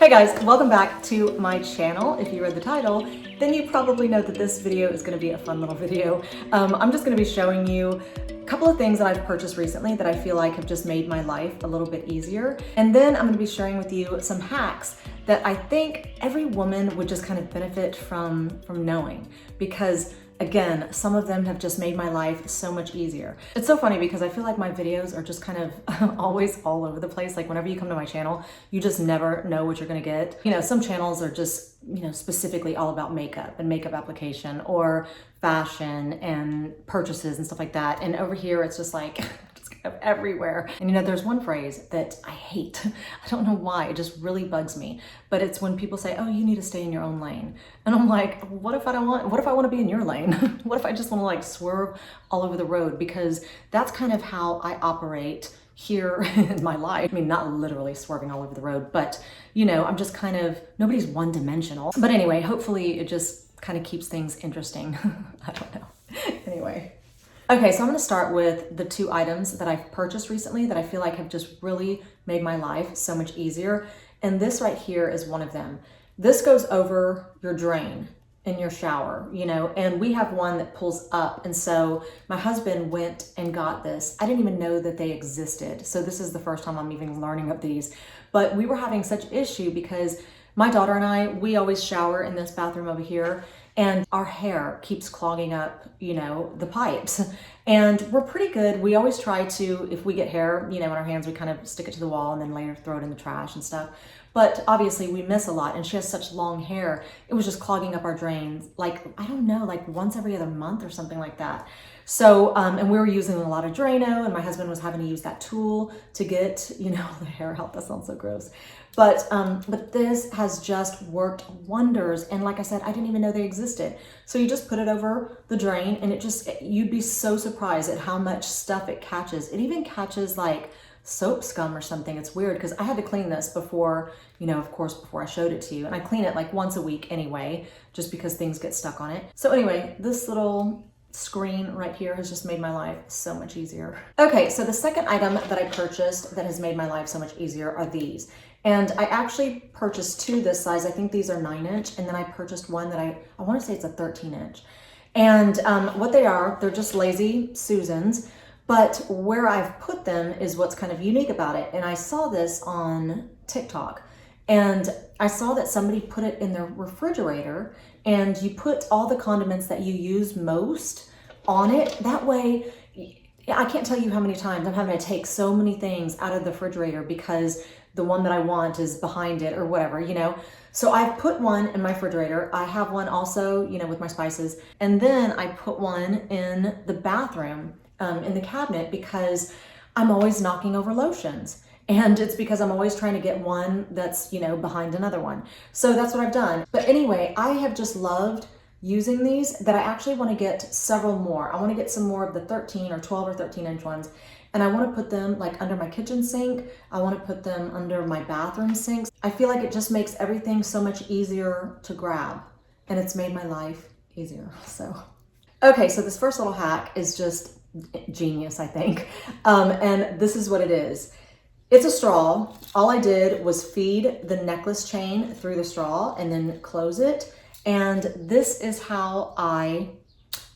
Hey guys, welcome back to my channel. If you read the title, then you probably know that this video is going to be a fun little video. I'm just going to be showing you a couple of things that I've purchased recently that I feel like have just made my life a little bit easier. And then I'm going to be sharing with you some hacks that I think every woman would just kind of benefit from knowing, because again, some of them have just made my life so much easier. It's so funny because I feel like my videos are just kind of always all over the place. Like whenever you come to my channel, you just never know what you're gonna get. You know, some channels are just, specifically all about makeup and makeup application or fashion and purchases and stuff like that. And over here, it's just like, just kind of everywhere. And there's one phrase that I hate. I don't know why, it just really bugs me. But it's when people say, oh, you need to stay in your own lane. And I'm like, what if I want to be in your lane? What if I just want to like swerve all over the road? Because that's kind of how I operate here in my life. I mean, not literally swerving all over the road, but I'm just kind of, nobody's one-dimensional. But anyway, hopefully it just kind of keeps things interesting. I don't know. Anyway. Okay, so I'm gonna start with the two items that I've purchased recently that I feel like have just really made my life so much easier. And this right here is one of them. This goes over your drain in your shower, and we have one that pulls up. And so my husband went and got this. I didn't even know that they existed. So this is the first time I'm even learning of these. But we were having such issue because my daughter and I, we always shower in this bathroom over here, and our hair keeps clogging up, the pipes. And we're pretty good. We always try to, if we get hair, in our hands, we kind of stick it to the wall and then later throw it in the trash and stuff. But obviously we miss a lot, and she has such long hair. It was just clogging up our drains, like, I don't know, like once every other month or something like that. So, and we were using a lot of Drano, and my husband was having to use that tool to get, the hair out. That sounds so gross. But this has just worked wonders. And like I said, I didn't even know they existed. So you just put it over the drain, and you'd be so surprised at how much stuff it catches. It even catches like soap scum or something. It's weird because I had to clean this before, of course, before I showed it to you. And I clean it like once a week anyway, just because things get stuck on it. So anyway, this little screen right here has just made my life so much easier. Okay, so the second item that I purchased that has made my life so much easier are these. And I actually purchased two this size. I think these are 9-inch. And then I purchased one that I want to say it's a 13-inch. And what they are, they're just lazy Susans. But where I've put them is what's kind of unique about it. And I saw this on TikTok. And I saw that somebody put it in their refrigerator, and you put all the condiments that you use most on it. That way, I can't tell you how many times I'm having to take so many things out of the refrigerator because the one that I want is behind it or whatever, So I've put one in my refrigerator. I have one also, with my spices. And then I put one in the bathroom, in the cabinet, because I'm always knocking over lotions. And it's because I'm always trying to get one that's, behind another one. So that's what I've done. But anyway, I have just loved using these that I actually want to get several more. I want to get some more of the 13 or 12 or 13-inch ones. And I want to put them like under my kitchen sink. I want to put them under my bathroom sinks. I feel like it just makes everything so much easier to grab. And it's made my life easier. So, okay, so this first little hack is just genius, I think. And this is what it is. It's a straw. All I did was feed the necklace chain through the straw and then close it. And this is how I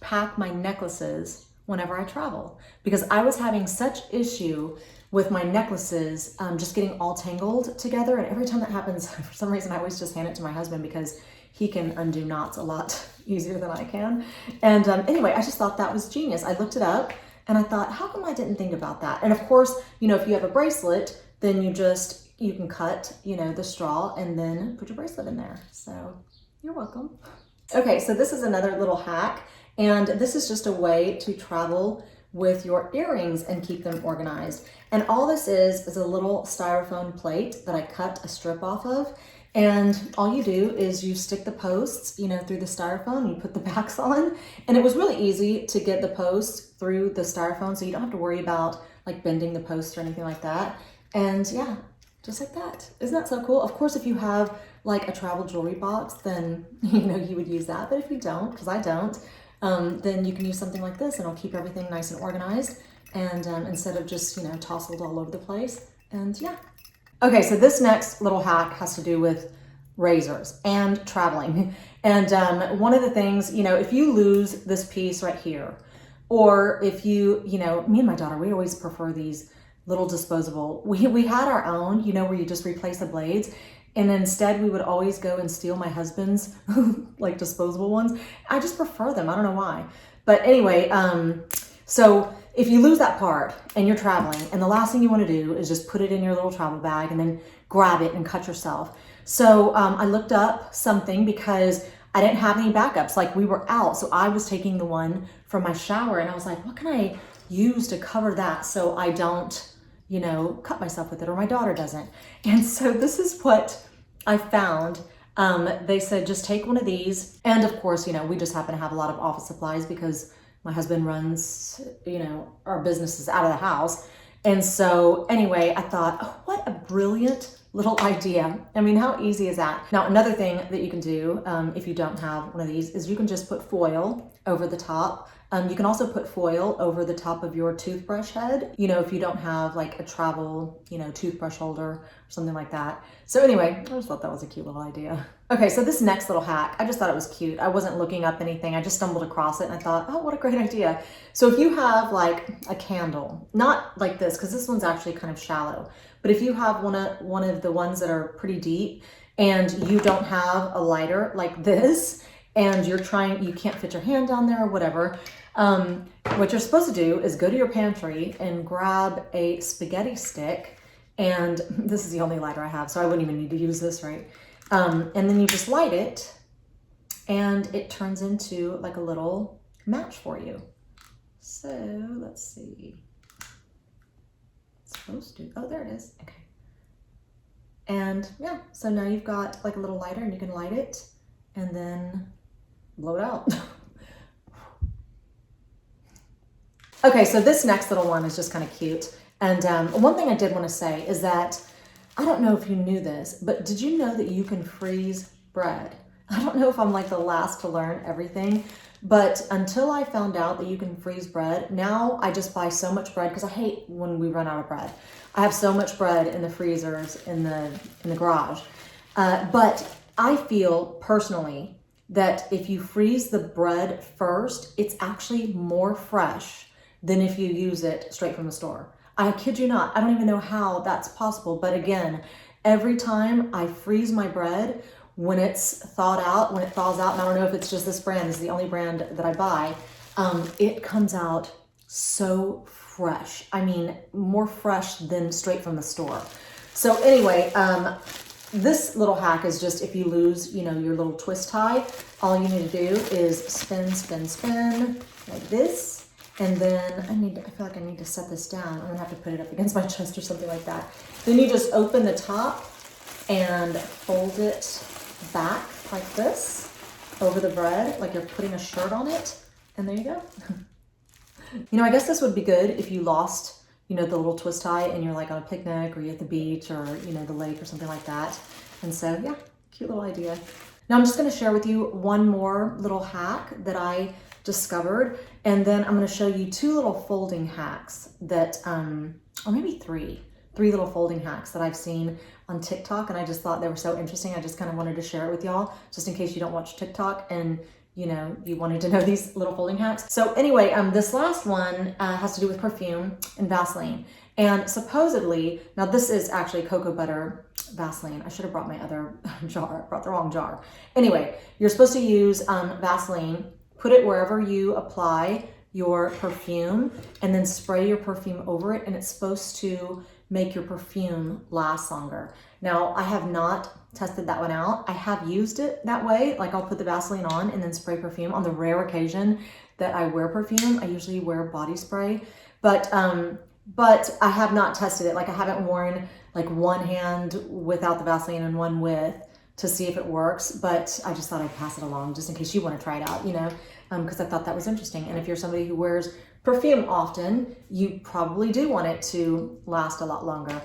pack my necklaces whenever I travel, because I was having such issue with my necklaces just getting all tangled together. And every time that happens, for some reason, I always just hand it to my husband because he can undo knots a lot easier than I can. And anyway, I just thought that was genius. I looked it up and I thought, how come I didn't think about that? And of course, if you have a bracelet, then you can cut, the straw and then put your bracelet in there. So you're welcome. Okay, so this is another little hack. And this is just a way to travel with your earrings and keep them organized. And all this is a little styrofoam plate that I cut a strip off of. And all you do is you stick the posts, through the styrofoam, you put the backs on. And it was really easy to get the posts through the styrofoam, so you don't have to worry about like bending the posts or anything like that. And yeah, just like that. Isn't that so cool? Of course, if you have like a travel jewelry box, then, you would use that. But if you don't, because I don't, then you can use something like this and it'll keep everything nice and organized, and instead of just, tousled all over the place. And yeah, Okay, so this next little hack has to do with razors and traveling. And one of the things, you know, if you lose this piece right here, or if you know, me and my daughter, we always prefer these little disposable. We had our own, you know, where you just replace the blades. And instead we would always go and steal my husband's like disposable ones. I just prefer them. I don't know why. But anyway, so if you lose that part and you're traveling, and the last thing you want to do is just put it in your little travel bag and then grab it and cut yourself. So I looked up something because I didn't have any backups. Like, we were out, so I was taking the one from my shower, and I was like, what can I use to cover that so I don't, you know, cut myself with it, or my daughter doesn't. And so this is what I found. They said, just take one of these. And of course, you know, we just happen to have a lot of office supplies because my husband runs, you know, our businesses out of the house. And so anyway, I thought, oh, what a brilliant little idea. I mean, how easy is that? Now, another thing that you can do if you don't have one of these is you can just put foil over the top. You can also put foil over the top of your toothbrush head, you know, if you don't have like a travel, you know, toothbrush holder or something like that. So anyway, I just thought that was a cute little idea. Okay, so this next little hack, I just thought it was cute. I wasn't looking up anything. I just stumbled across it and I thought, oh, what a great idea. So if you have like a candle, not like this, because this one's actually kind of shallow, but if you have one of the ones that are pretty deep and you don't have a lighter like this, and you can't fit your hand down there or whatever, what you're supposed to do is go to your pantry and grab a spaghetti stick, and this is the only lighter I have, so I wouldn't even need to use this, right? And then you just light it, and it turns into like a little match for you. So let's see. It's supposed to, oh, there it is, okay. And yeah, so now you've got like a little lighter and you can light it and then blow it out. Okay, so this next little one is just kind of cute. And one thing I did want to say is that, I don't know if you knew this, but did you know that you can freeze bread? I don't know if I'm like the last to learn everything, but until I found out that you can freeze bread, now I just buy so much bread because I hate when we run out of bread. I have so much bread in the freezers in the garage. But I feel personally that if you freeze the bread first, it's actually more fresh than if you use it straight from the store. I kid you not, I don't even know how that's possible. But again, every time I freeze my bread, when it's thawed out, when it thaws out, and I don't know if it's just this brand, this is the only brand that I buy, it comes out so fresh. I mean, more fresh than straight from the store. So anyway, this little hack is just if you lose, you know, your little twist tie, all you need to do is spin, spin, spin like this. And then I feel like I need to set this down. I'm gonna have to put it up against my chest or something like that. Then you just open the top and fold it back like this over the bread, like you're putting a shirt on it. And there you go. You know, I guess this would be good if you lost, you know, the little twist tie and you're like on a picnic or you're at the beach or, you know, the lake or something like that. And so, yeah, cute little idea. Now I'm just gonna share with you one more little hack that I discovered, and then I'm gonna show you two little folding hacks that, or maybe three little folding hacks that I've seen on TikTok, and I just thought they were so interesting. I just kind of wanted to share it with y'all, just in case you don't watch TikTok and you know, you wanted to know these little folding hacks. So anyway, this last one has to do with perfume and Vaseline. And supposedly, now this is actually cocoa butter Vaseline. I should have brought my other jar, I brought the wrong jar. Anyway, you're supposed to use Vaseline, put it wherever you apply your perfume, and then spray your perfume over it, and it's supposed to make your perfume last longer. Now, I have not tested that one out. I have used it that way. Like I'll put the Vaseline on and then spray perfume. On the rare occasion that I wear perfume, I usually wear body spray, but I have not tested it. Like I haven't worn like one hand without the Vaseline and one with to see if it works, but I just thought I'd pass it along just in case you want to try it out, you know, because I thought that was interesting. And if you're somebody who wears perfume often, you probably do want it to last a lot longer.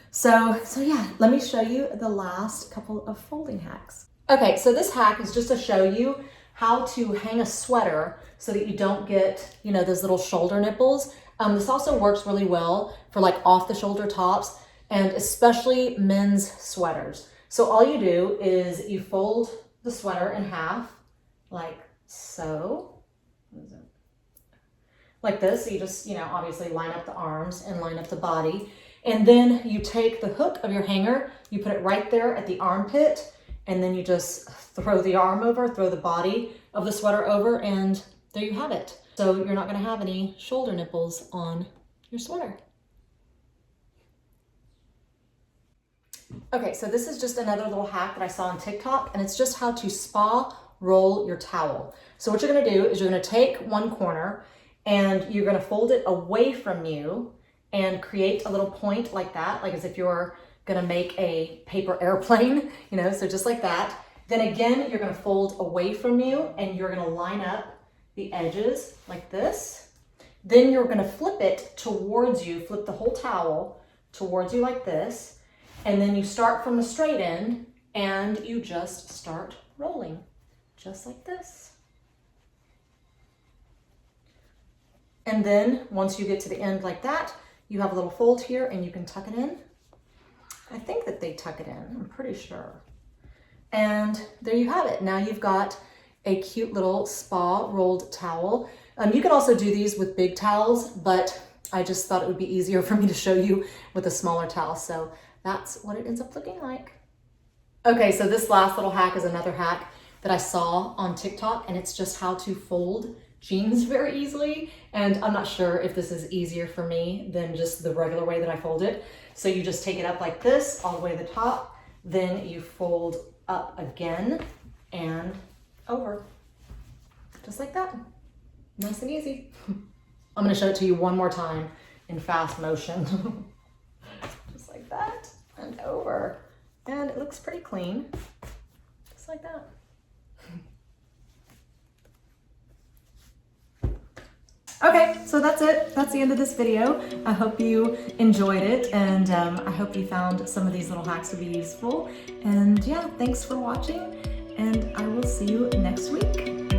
So yeah, let me show you the last couple of folding hacks. Okay, so this hack is just to show you how to hang a sweater so that you don't get, you know, those little shoulder nipples. This also works really well for like off the shoulder tops. and especially men's sweaters. So all you do is you fold the sweater in half, like so. Like this. So you just, obviously line up the arms and line up the body. And then you take the hook of your hanger, you put it right there at the armpit, and then you just throw the arm over, throw the body of the sweater over, and there you have it. So you're not gonna have any shoulder nipples on your sweater. Okay, so this is just another little hack that I saw on TikTok, and it's just how to spa roll your towel. So what you're gonna do is you're gonna take one corner and you're gonna fold it away from you and create a little point like that, like as if you're gonna make a paper airplane, so just like that. Then again, you're gonna fold away from you and you're gonna line up the edges like this. Then you're gonna flip it towards you, flip the whole towel towards you like this. And then you start from the straight end and you just start rolling, just like this. And then once you get to the end like that, you have a little fold here and you can tuck it in. I think that they tuck it in, I'm pretty sure. And there you have it. Now you've got a cute little spa rolled towel. You can also do these with big towels, but I just thought it would be easier for me to show you with a smaller towel. So that's what it ends up looking like. Okay, so this last little hack is another hack that I saw on TikTok, and it's just how to fold jeans very easily. And I'm not sure if this is easier for me than just the regular way that I fold it. So you just take it up like this, all the way to the top, then you fold up again and over, just like that. Nice and easy. I'm gonna show it to you one more time in fast motion. Just like that and over. And it looks pretty clean, just like that. Okay, so that's it. That's the end of this video. I hope you enjoyed it, and I hope you found some of these little hacks to be useful. And yeah, thanks for watching, and I will see you next week.